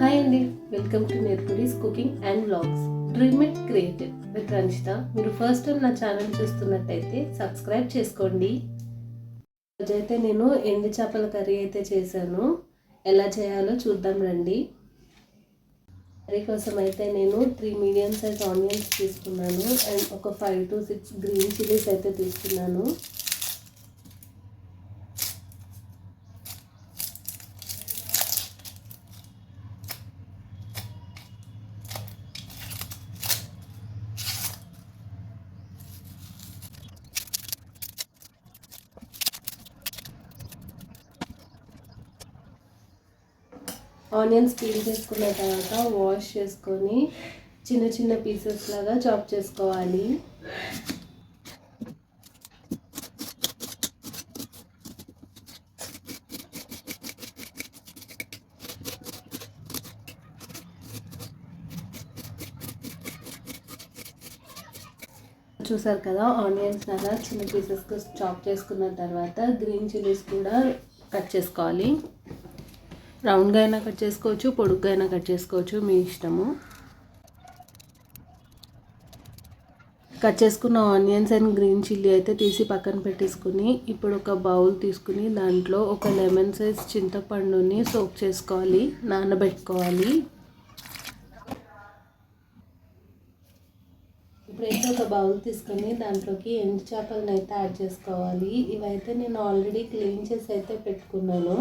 Hi అండి, welcome to నేర్పురీస్ cooking and vlogs. Dream it creative with Ranjitha. మీరు first time నా ఛానల్ చూస్తున్నట్టయితే సబ్స్క్రైబ్ చేసుకోండి. రోజైతే నేను ఎండు చేపల కర్రీ అయితే చేశాను. ఎలా చేయాలో చూద్దాం రండి. కర్రీ కోసం అయితే నేను 3 మీడియం సైజ్ ఆనియన్స్ తీసుకున్నాను అండ్ ఒక 5 to 6 గ్రీన్ చిల్లీస్ అయితే తీసుకున్నాను. ఆనియన్స్ పీల్ చేసుకున్న తర్వాత వాష్ చేసుకొని చిన్న చిన్న పీసెస్ లాగా చాప్ చేసుకోవాలి. చూసారు కదా, ఆనియన్స్ అలా చిన్న పీసెస్గా చాప్ చేసుకున్న తర్వాత గ్రీన్ చిల్లీస్ కూడా కట్ చేసుకోవాలి. రౌండ్గా అయినా కట్ చేసుకోవచ్చు, పొడుగ్గా అయినా కట్ చేసుకోవచ్చు, మీ ఇష్టము. కట్ చేసుకున్న ఆనియన్స్ అండ్ గ్రీన్ చిల్లీ అయితే తీసి పక్కన పెట్టేసుకుని ఇప్పుడు ఒక బౌల్ తీసుకుని దాంట్లో ఒక లెమన్ సైజ్ చింతపండుని సోక్ చేసుకోవాలి, నానబెట్టుకోవాలి. ఇప్పుడైతే ఒక బౌల్ తీసుకొని దాంట్లోకి ఎండు చేపలను అయితే యాడ్ చేసుకోవాలి. ఇవైతే నేను ఆల్రెడీ క్లీన్ చేసి అయితే పెట్టుకున్నాను.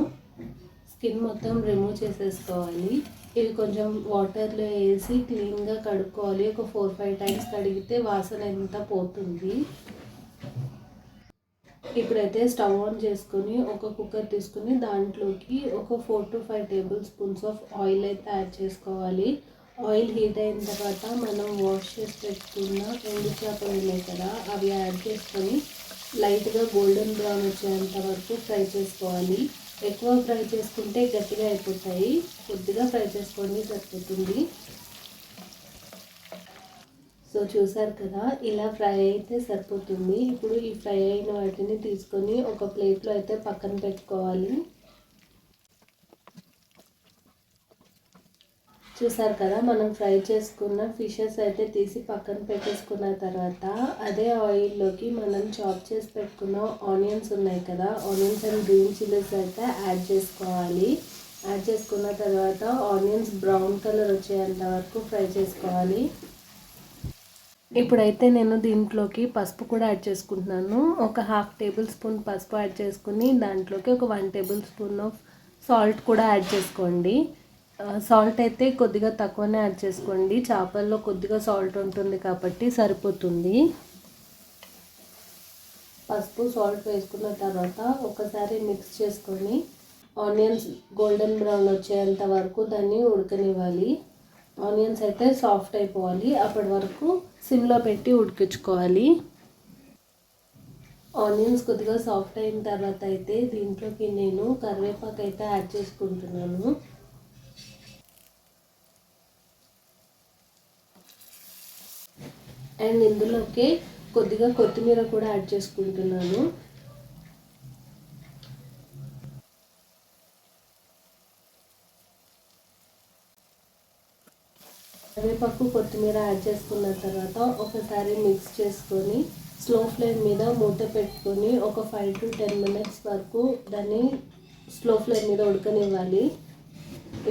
స్కిన్ మొత్తం రిమూవ్ చేసేసుకోవాలి. ఇవి కొంచెం వాటర్లో వేసి క్లీన్గా కడుక్కోవాలి. ఒక 4-5 టైమ్స్ కడిగితే వాసన ఎంత పోతుంది. ఇప్పుడైతే స్టవ్ ఆన్ చేసుకొని ఒక కుక్కర్ తీసుకుని దాంట్లోకి ఒక 4 to 5 table spoons of oil అయితే యాడ్ చేసుకోవాలి. ఆయిల్ హీట్ అయిన తర్వాత మనం వాష్ చేసి పెట్టుకున్న ఎండు చేపలు ఉన్నాయి కదా, అవి యాడ్ చేసుకొని లైట్గా గోల్డెన్ బ్రౌన్ వచ్చేంత వరకు ఫ్రై చేసుకోవాలి. ఎక్కువ ఫ్రై చేసుకుంటే గట్టిగా అయిపోతాయి, కొద్దిగా ఫ్రై చేసుకోండి సరిపోతుంది. సో చూసారు కదా, ఇలా ఫ్రై అయితే సరిపోతుంది. ఇప్పుడు ఈ ఫ్రై అయిన వాటిని తీసుకొని ఒక ప్లేట్లో అయితే పక్కన పెట్టుకోవాలి. చూసారు కదా, మనం ఫ్రై చేసుకున్న ఫిషెస్ అయితే తీసి పక్కన పెట్టేసుకున్న తర్వాత అదే ఆయిల్లోకి మనం చాప్ చేసి పెట్టుకున్న ఆనియన్స్ ఉన్నాయి కదా, ఆనియన్స్ అండ్ గ్రీన్ చిల్లీస్ అయితే యాడ్ చేసుకోవాలి. యాడ్ చేసుకున్న తర్వాత ఆనియన్స్ బ్రౌన్ కలర్ వచ్చేంత వరకు ఫ్రై చేసుకోవాలి. ఇప్పుడైతే నేను దీంట్లోకి పసుపు కూడా యాడ్ చేసుకుంటున్నాను. ఒక 1/2 టేబుల్ స్పూన్ పసుపు యాడ్ చేసుకుని దాంట్లోకి ఒక 1 టేబుల్ స్పూన్ ఆఫ్ సాల్ట్ కూడా యాడ్ చేసుకోండి. సాల్ట్ అయితే కొద్దిగా తక్కువనే యాడ్ చేసుకోండి, చేపల్లో కొద్దిగా సాల్ట్ ఉంటుంది కాబట్టి సరిపోతుంది. పసుపు సాల్ట్ వేసుకున్న తర్వాత ఒకసారి మిక్స్ చేసుకొని ఆనియన్స్ గోల్డెన్ బ్రౌన్ వచ్చేంత వరకు దాన్ని ఉడకనివ్వాలి. ఆనియన్స్ అయితే సాఫ్ట్ అయిపోవాలి, అప్పటి వరకు సిమ్లో పెట్టి ఉడికించుకోవాలి. ఆనియన్స్ కొద్దిగా సాఫ్ట్ అయిన తర్వాత అయితే దీంట్లోకి నేను కరివేపాకు అయితే యాడ్ చేసుకుంటున్నాను. అండ్ ఇందులోకి కొద్దిగా కొత్తిమీర కూడా యాడ్ చేసుకుంటున్నాను. కరివేపాకు కొత్తిమీర యాడ్ చేసుకున్న తర్వాత ఒకసారి మిక్స్ చేసుకొని స్లో ఫ్లేమ్ మీద మూత పెట్టుకొని ఒక 5 to 10 minutes వరకు దాన్ని స్లో ఫ్లేమ్ మీద ఉడకనివ్వాలి.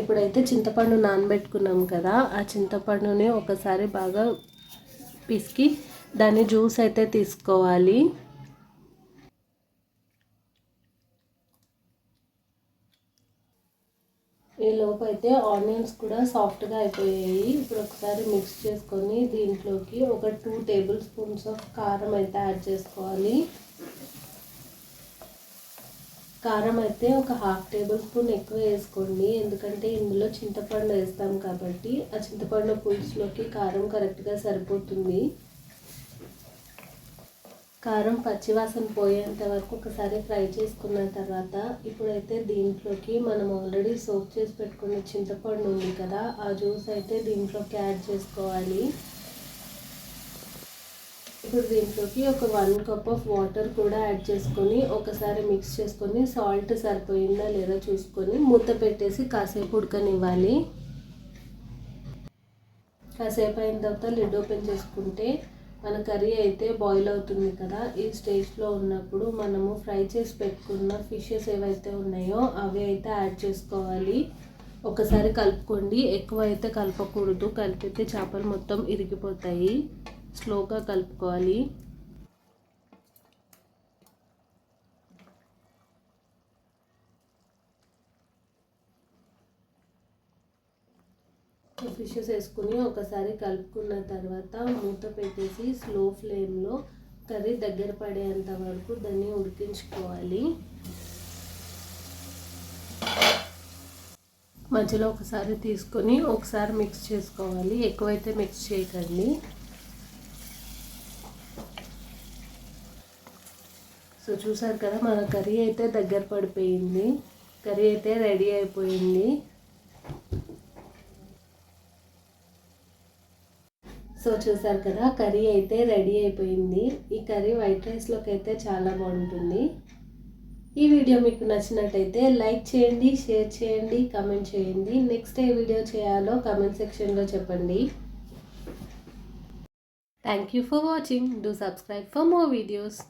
ఇప్పుడైతే చింతపండు నానబెట్టుకున్నాం కదా, ఆ చింతపండుని ఒకసారి బాగా పిసికి దాని జ్యూస్ అయితే తీసుకోవాలి. ఈ లోపు అయితే ఆనియన్స్ కూడా సాఫ్ట్గా అయిపోయాయి. ఇప్పుడు ఒకసారి మిక్స్ చేసుకొని దీంట్లోకి ఒక 2 టేబుల్ స్పూన్స్ ఆఫ్ కారం అయితే యాడ్ చేసుకోవాలి. కారం అయితే ఒక 1/2 టేబుల్ స్పూన్ ఎక్కువ వేసుకోండి, ఎందుకంటే ఇందులో చింతపండు వేస్తాం కాబట్టి ఆ చింతపండు పులుసులోకి కారం కరెక్ట్గా సరిపోతుంది. కారం పచ్చివాసన పోయేంత వరకు ఒకసారి ఫ్రై చేసుకున్న తర్వాత ఇప్పుడైతే దీంట్లోకి మనం ఆల్రెడీ సోక్ చేసి పెట్టుకున్న చింతపండు ఉంది కదా, ఆ జ్యూస్ అయితే దీంట్లోకి యాడ్ చేసుకోవాలి. ఇప్పుడు దీంట్లోకి ఒక 1 కప్ ఆఫ్ వాటర్ కూడా యాడ్ చేసుకొని ఒకసారి మిక్స్ చేసుకొని సాల్ట్ సరిపోయిందా లేదా చూసుకొని మూత పెట్టేసి కాసేపు ఉడకనివ్వాలి. కాసేపు అయిన తర్వాత లిడ్ ఓపెన్ చేసుకుంటే మన కర్రీ అయితే బాయిల్ అవుతుంది కదా. ఈ స్టేజ్లో ఉన్నప్పుడు మనము ఫ్రై చేసి పెట్టుకున్న ఫిషెస్ ఏవైతే ఉన్నాయో అవి అయితే యాడ్ చేసుకోవాలి. ఒకసారి కలుపుకోండి, ఎక్కువ అయితే కలపకూడదు, కలిపితే చేపలు మొత్తం ఇరిగిపోతాయి. స్లోగా కలుపుకోవాలి. ఫిషెస్ వేసుకుని ఒకసారి కలుపుకున్న తర్వాత మూత పెట్టేసి స్లో ఫ్లేమ్లో కర్రీ దగ్గర పడేంత వరకు దాన్ని ఉడికించుకోవాలి. మధ్యలో ఒకసారి తీసుకొని ఒకసారి మిక్స్ చేసుకోవాలి, ఎక్కువైతే మిక్స్ చేయకండి. సో చూసారు కదా, మన కర్రీ అయితే దగ్గర పడిపోయింది. కర్రీ అయితే రెడీ అయిపోయింది. సో చూసారు కదా, కర్రీ అయితే రెడీ అయిపోయింది. ఈ కర్రీ వైట్ రైస్లోకి అయితే చాలా బాగుంటుంది. ఈ వీడియో మీకు నచ్చినట్టయితే లైక్ చేయండి, షేర్ చేయండి, కామెంట్ చేయండి. నెక్స్ట్ ఏ వీడియో చేయాలో కామెంట్ సెక్షన్లో చెప్పండి. Thank you for watching. Do subscribe for more videos.